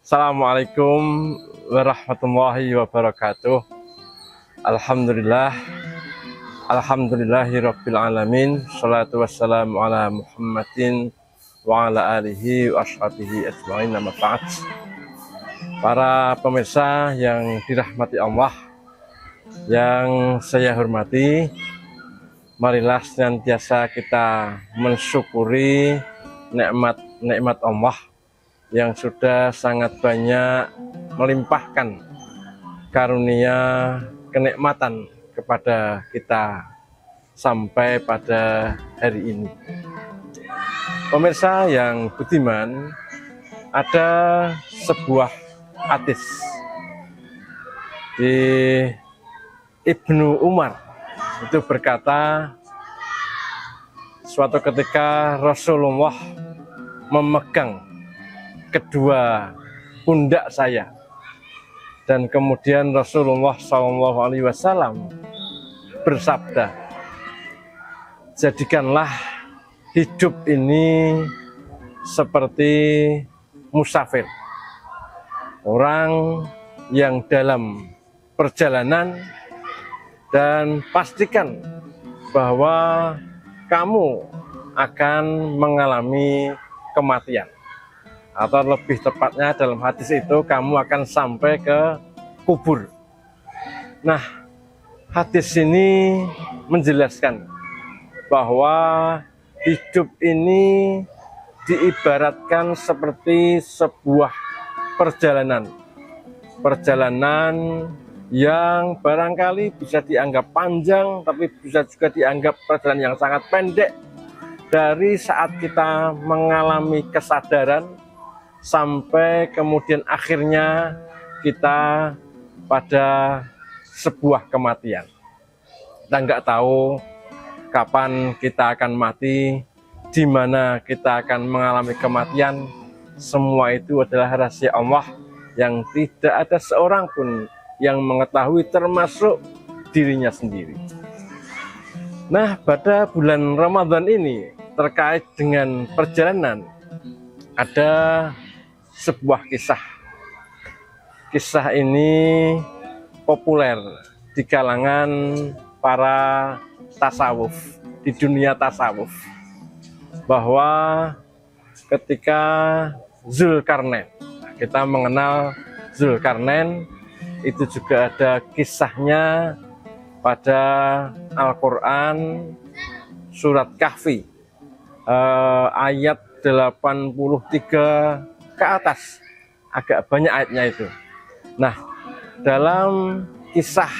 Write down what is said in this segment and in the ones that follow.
Assalamualaikum warahmatullahi wabarakatuh. Alhamdulillah, alhamdulillahirabbil alamin. Shalatu wassalamu ala Muhammadin wa ala alihi wa ashabihi ajmain. Amma ba'd. Para pemirsa yang dirahmati Allah, yang saya hormati, marilah senantiasa kita mensyukuri nikmat Allah yang sudah sangat banyak melimpahkan karunia kenikmatan kepada kita sampai pada hari ini. Pemirsa yang budiman, ada sebuah hadis di Ibnu Umar itu berkata, suatu ketika Rasulullah memegang kedua pundak saya, dan kemudian Rasulullah SAW bersabda, jadikanlah hidup ini seperti musafir, orang yang dalam perjalanan, dan pastikan bahwa kamu akan mengalami kematian. Atau lebih tepatnya dalam hadis itu, kamu akan sampai ke kubur. Nah, hadis ini menjelaskan bahwa hidup ini diibaratkan seperti sebuah perjalanan. Perjalanan yang barangkali bisa dianggap panjang, tapi bisa juga dianggap perjalanan yang sangat pendek. Dari saat kita mengalami kesadaran sampai kemudian akhirnya kita pada sebuah kematian. Kita nggak tahu kapan kita akan mati, di mana kita akan mengalami kematian. Semua itu adalah rahasia Allah yang tidak ada seorang pun yang mengetahui, termasuk dirinya sendiri. Nah, pada bulan Ramadan ini terkait dengan perjalanan, ada sebuah kisah. Kisah ini populer di kalangan para tasawuf, di dunia tasawuf, bahwa ketika Zulkarnain, kita mengenal Zulkarnain, itu juga ada kisahnya pada Al-Quran surat Kahfi ayat 83 ke atas, agak banyak ayatnya itu. Nah, dalam kisah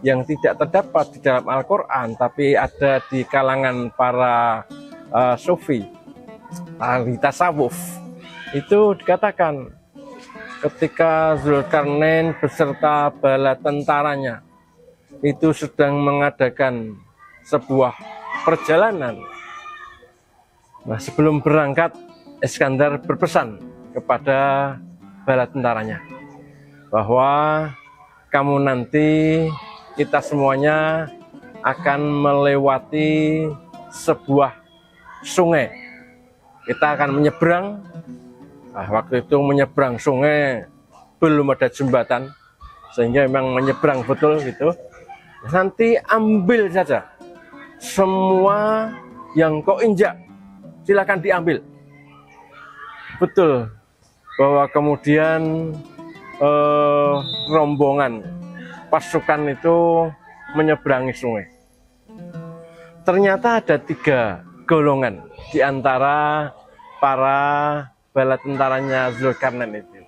yang tidak terdapat di dalam Al-Quran, tapi ada di kalangan para sufi, ahli tasawuf, itu dikatakan ketika Zulkarnain beserta bala tentaranya itu sedang mengadakan sebuah perjalanan. Nah, sebelum berangkat, Iskandar berpesan kepada bala tentaranya bahwa kamu nanti, kita semuanya akan melewati sebuah sungai. Kita akan menyeberang. Nah, waktu itu menyeberang sungai belum ada jembatan, sehingga memang menyeberang betul gitu. Nanti ambil saja semua yang kau injak, silakan diambil. Betul bahwa kemudian rombongan pasukan itu menyeberangi sungai. Ternyata ada 3 golongan di antara para bala tentaranya Zulkarnain itu.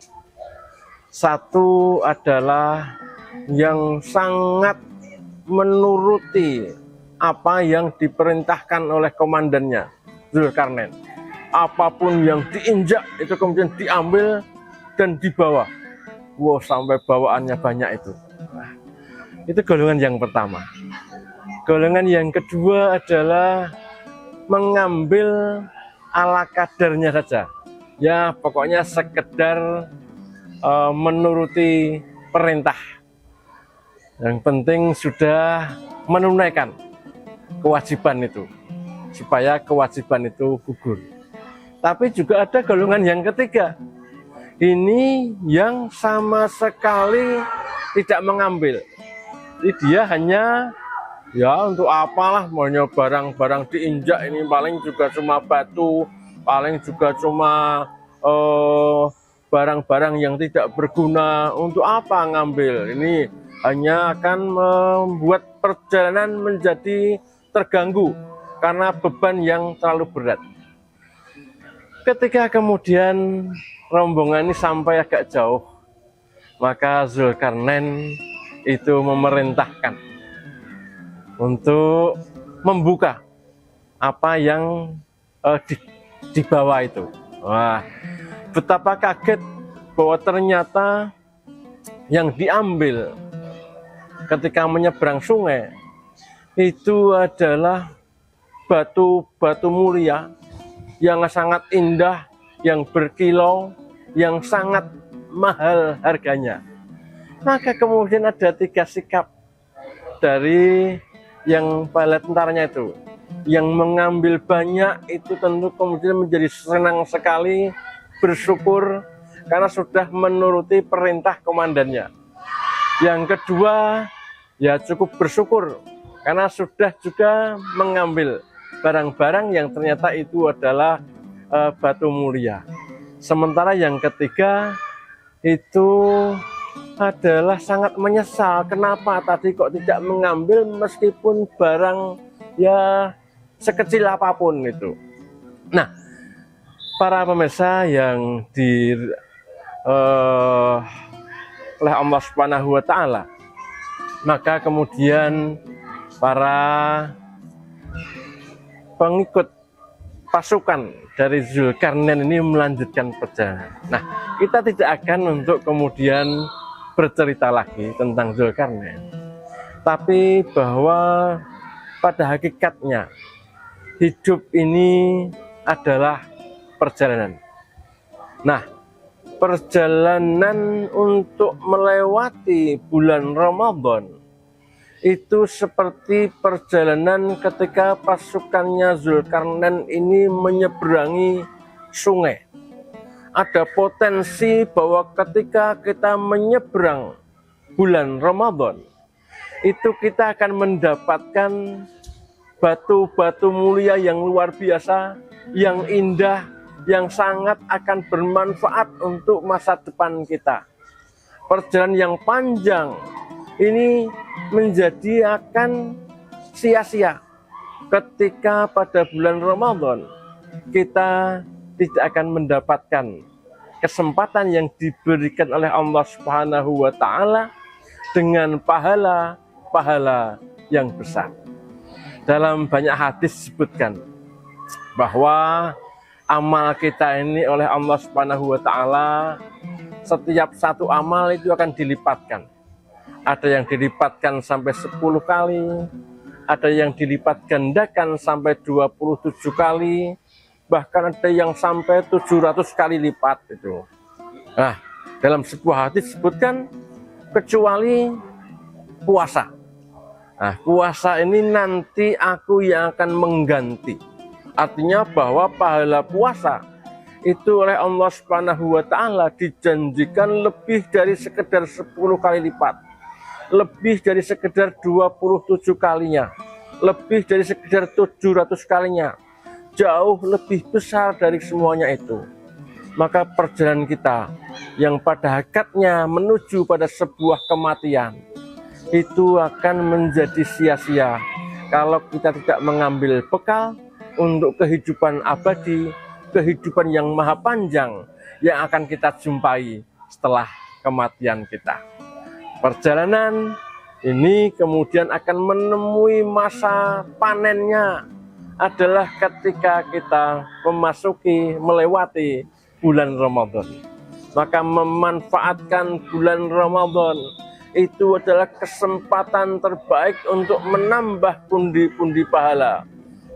Satu adalah yang sangat menuruti apa yang diperintahkan oleh komandannya Zulkarnain. Apapun yang diinjak itu kemudian diambil dan dibawa. Wow, sampai bawaannya banyak itu. Nah, itu golongan yang pertama. Golongan yang kedua adalah mengambil ala kadarnya saja. Ya, pokoknya sekedar menuruti perintah. Yang penting sudah menunaikan kewajiban itu, supaya kewajiban itu gugur. Tapi juga ada golongan yang ketiga, ini yang sama sekali tidak mengambil. Jadi dia hanya ya untuk apalah, maunya barang-barang diinjak ini paling juga cuma batu, paling juga cuma barang-barang yang tidak berguna. Untuk apa ngambil? Ini hanya akan membuat perjalanan menjadi terganggu karena beban yang terlalu berat. Ketika kemudian rombongan ini sampai agak jauh, maka Zulkarnain itu memerintahkan untuk membuka apa yang di bawah itu. Wah, betapa kaget bahwa ternyata yang diambil ketika menyeberang sungai itu adalah batu-batu mulia yang sangat indah, yang berkilau, yang sangat mahal harganya. Maka kemudian ada 3 sikap dari yang bala tentaranya itu. Yang mengambil banyak itu tentu kemudian menjadi senang sekali, bersyukur karena sudah menuruti perintah komandannya. Yang kedua, ya cukup bersyukur karena sudah juga mengambil barang-barang yang ternyata itu adalah batu mulia. Sementara yang ketiga itu adalah sangat menyesal, kenapa tadi kok tidak mengambil meskipun barang ya sekecil apapun itu. Nah, para pemirsa yang oleh Allah Subhanahu wa taala, maka kemudian para pengikut pasukan dari Zulkarnain ini melanjutkan perjalanan. Nah, kita tidak akan untuk kemudian bercerita lagi tentang Zulkarnain, tapi bahwa pada hakikatnya hidup ini adalah perjalanan. Nah, perjalanan untuk melewati bulan Ramadan itu seperti perjalanan ketika pasukannya Zulkarnain ini menyeberangi sungai. Ada potensi bahwa ketika kita menyeberang bulan Ramadan, itu kita akan mendapatkan batu-batu mulia yang luar biasa, yang indah, yang sangat akan bermanfaat untuk masa depan kita. Perjalanan yang panjang ini menjadi akan sia-sia ketika pada bulan Ramadan kita tidak akan mendapatkan kesempatan yang diberikan oleh Allah Subhanahu wa taala dengan pahala-pahala yang besar. Dalam banyak hadis disebutkan bahwa amal kita ini oleh Allah Subhanahu wa taala, setiap satu amal itu akan dilipatkan. Ada yang dilipatkan sampai 10 kali, ada yang dilipat gandakan sampai 27 kali, bahkan ada yang sampai 700 kali lipat itu. Nah, dalam sebuah hadis disebutkan kecuali puasa. Nah, puasa ini nanti aku yang akan mengganti. Artinya bahwa pahala puasa itu oleh Allah Subhanahu wa taala dijanjikan lebih dari sekedar 10 kali lipat, lebih dari sekedar 27 kalinya, lebih dari sekedar 700 kalinya, jauh lebih besar dari semuanya itu. Maka perjalanan kita yang pada hakikatnya menuju pada sebuah kematian itu akan menjadi sia-sia kalau kita tidak mengambil bekal untuk kehidupan abadi, kehidupan yang maha panjang yang akan kita jumpai setelah kematian kita. Perjalanan ini kemudian akan menemui masa panennya adalah ketika kita melewati bulan Ramadan. Maka memanfaatkan bulan Ramadan itu adalah kesempatan terbaik untuk menambah pundi-pundi pahala,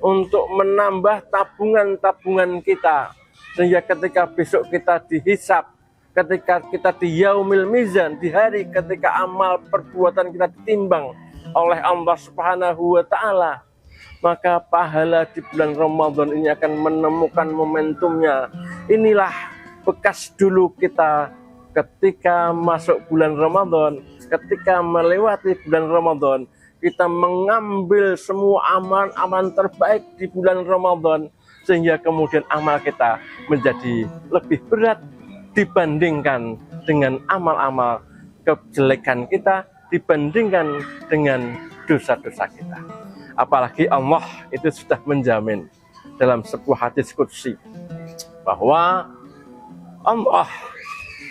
untuk menambah tabungan-tabungan kita, sehingga ketika besok kita dihisab, ketika kita di yaumil mizan, di hari ketika amal perbuatan kita ditimbang oleh Allah Subhanahu wa taala, maka pahala di bulan Ramadan ini akan menemukan momentumnya. Inilah bekas dulu kita ketika masuk bulan Ramadan, ketika melewati bulan Ramadan, kita mengambil semua amalan-amalan terbaik di bulan Ramadan, sehingga kemudian amal kita menjadi lebih berat dibandingkan dengan amal-amal kejelekan kita, dibandingkan dengan dosa-dosa kita. Apalagi Allah itu sudah menjamin dalam sebuah hadis qudsi bahwa Allah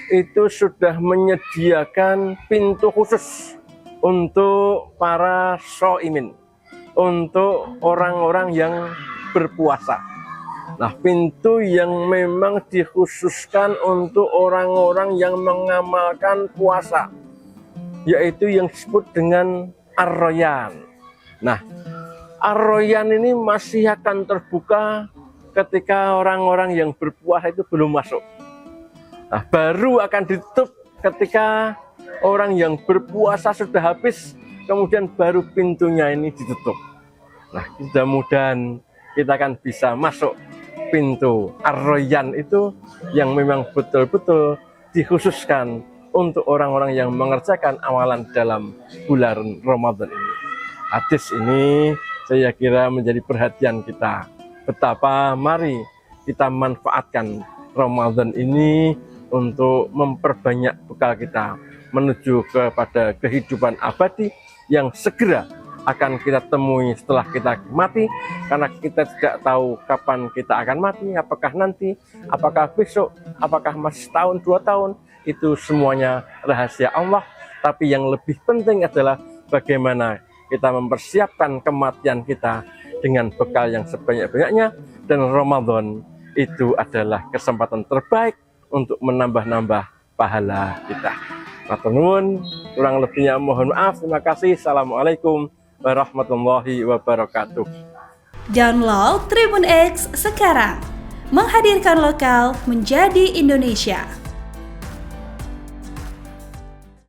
itu sudah menyediakan pintu khusus untuk para shaimin, untuk orang-orang yang berpuasa. Nah, pintu yang memang dikhususkan untuk orang-orang yang mengamalkan puasa, yaitu yang disebut dengan Ar-Rayyan. Nah, Ar-Rayyan ini masih akan terbuka ketika orang-orang yang berpuasa itu belum masuk. Nah, baru akan ditutup ketika orang yang berpuasa sudah habis, kemudian baru pintunya ini ditutup. Nah, mudah-mudahan kita akan bisa masuk pintu Ar-Rayyan itu yang memang betul-betul dikhususkan untuk orang-orang yang mengerjakan amalan dalam bulan Ramadan ini. Hadis ini saya kira menjadi perhatian kita. Betapa mari kita manfaatkan Ramadan ini untuk memperbanyak bekal kita menuju kepada kehidupan abadi yang segera akan kita temui setelah kita mati, karena kita tidak tahu kapan kita akan mati, apakah nanti, apakah besok, apakah masih tahun, 2 tahun, itu semuanya rahasia Allah. Tapi yang lebih penting adalah bagaimana kita mempersiapkan kematian kita dengan bekal yang sebanyak-banyaknya, dan Ramadan itu adalah kesempatan terbaik untuk menambah-nambah pahala kita. Matur nuwun, kurang lebihnya mohon maaf. Terima kasih. Assalamualaikum warahmatullahi wabarakatuh. Download Tribun X sekarang, menghadirkan lokal menjadi Indonesia.